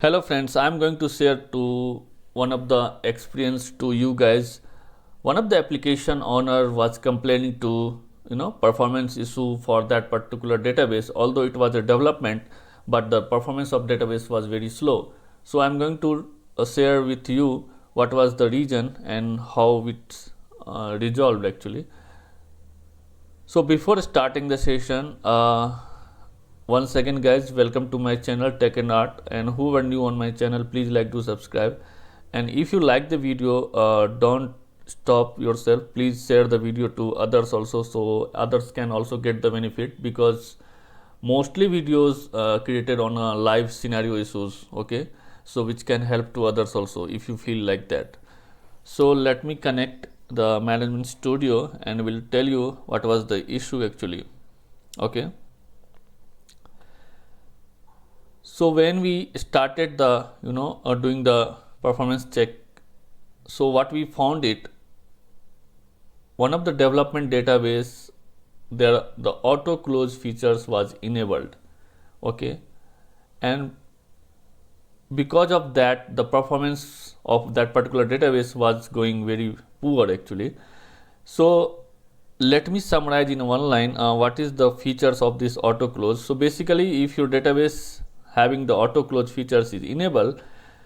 Hello friends, I am going to share to one of the experience to you guys. One of the application owner was complaining to performance issue for that particular database, although it was a development, but the performance of database was very slow. So I am going to share with you what was the reason and how it's resolved actually. So before starting the session, once again guys, welcome to my channel Tech and Art, and who are new on my channel, please like to subscribe, and if you like the video, don't stop yourself, please share the video to others also, so others can also get the benefit, because mostly videos created on a live scenario issues, okay, so which can help to others also if you feel like that. So let me connect the management studio and will tell you what was the issue actually. Okay, so when we started the doing the performance check, so what we found, it one of the development database, there the auto close features was enabled. Okay, and because of that the performance of that particular database was going very poor actually. So let me summarize in one line what is the features of this auto close. So basically, if your database having the auto close features is enabled,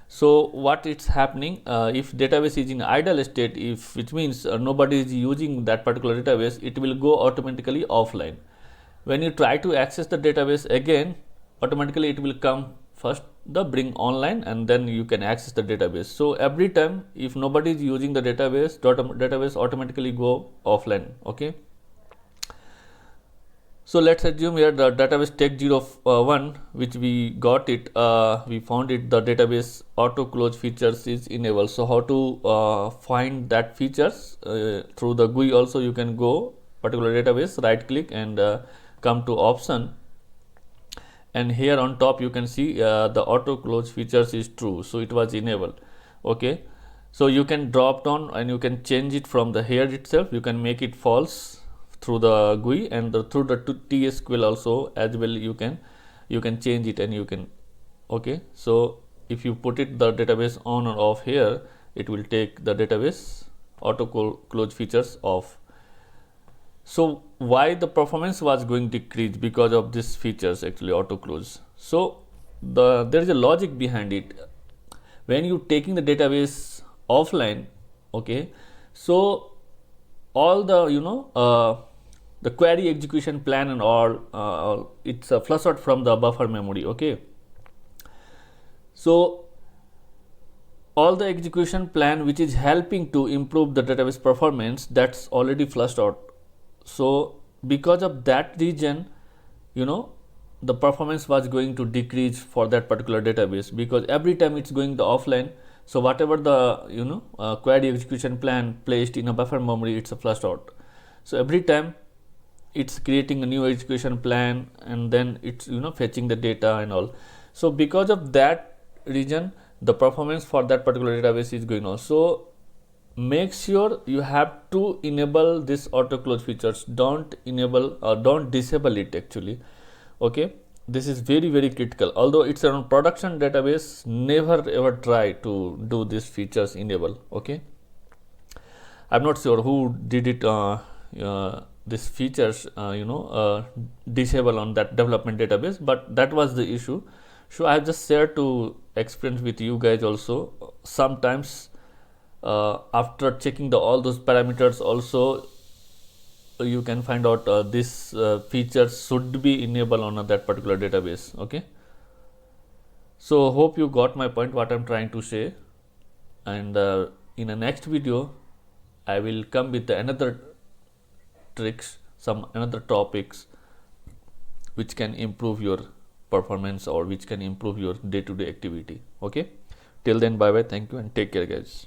so what it's happening, if database is in idle state, if which means nobody is using that particular database, it will go automatically offline. When you try to access the database again, automatically it will come first the bring online, and then you can access the database. So every time if nobody is using the database, database automatically go offline. Okay, so let's assume here the database tech01, which we got it, we found it, the database auto close features is enabled. So how to find that features through the GUI also, you can go particular database, right click and come to option, and here on top you can see the auto close features is true, so it was enabled. Okay, so you can drop down and you can change it from the here itself, you can make it false through the GUI, and through the TSQL also as well, you can change it and you can. Okay, so if you put it the database on or off here, it will take the database auto close features off. So why the performance was going decrease? Because of this features actually auto close. So there is a logic behind it. When you taking the database offline, okay, so all the the query execution plan and all it's flush out from the buffer memory. Okay, so all the execution plan which is helping to improve the database performance, that's already flushed out. So because of that reason, the performance was going to decrease for that particular database, because every time it's going to offline, so whatever the query execution plan placed in a buffer memory, it's a flushed out. So every time it's creating a new execution plan, and then it's fetching the data and all. So because of that reason, the performance for that particular database is going on. So make sure you have to enable this auto close features, don't enable or don't disable it actually. Okay, this is very very critical. Although it's on production database, never ever try to do these features enable. Okay, I'm not sure who did it these features disable on that development database, but that was the issue. So I have just shared to experience with you guys also. Sometimes after checking all those parameters also, you can find out this features should be enabled on that particular database. Okay, so hope you got my point what I'm trying to say, and in the next video I will come with another tricks, some another topics which can improve your performance or which can improve your day-to-day activity. Okay, till then, bye bye, thank you and take care guys.